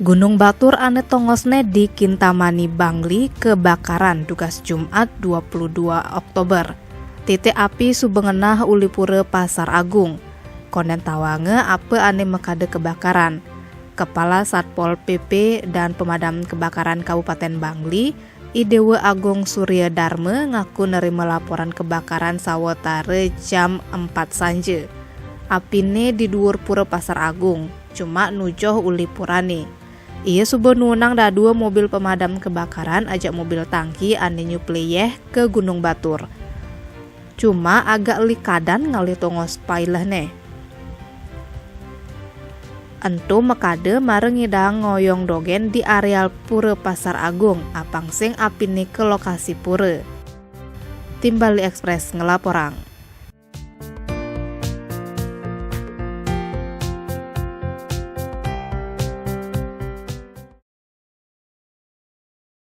Gunung Batur ane tongosne di Kintamani Bangli kebakaran tugas Jumat 22 Oktober. Titik api subengenah ulipure Pasar Agung. Konen tawange apa ane mekade kebakaran. Kepala Satpol PP dan Pemadam Kebakaran Kabupaten Bangli, Idewe Agung Surya Dharma ngaku nerima laporan kebakaran sawetara jam 4 sanje. Apine di dhuwur pura Pasar Agung, cuma nujoh ulipurane. Ia subuh nunang da 2 mobil pemadam kebakaran ajak mobil tangki ane nyupleyeh ke Gunung Batur. Cuma agak likadan ngali tongos pailah ne. Entu mekade mareng ngidang ngoyong dogen di areal pura Pasar Agung apangsing apine ke lokasi pura. Tim Bali Express ngelaporang.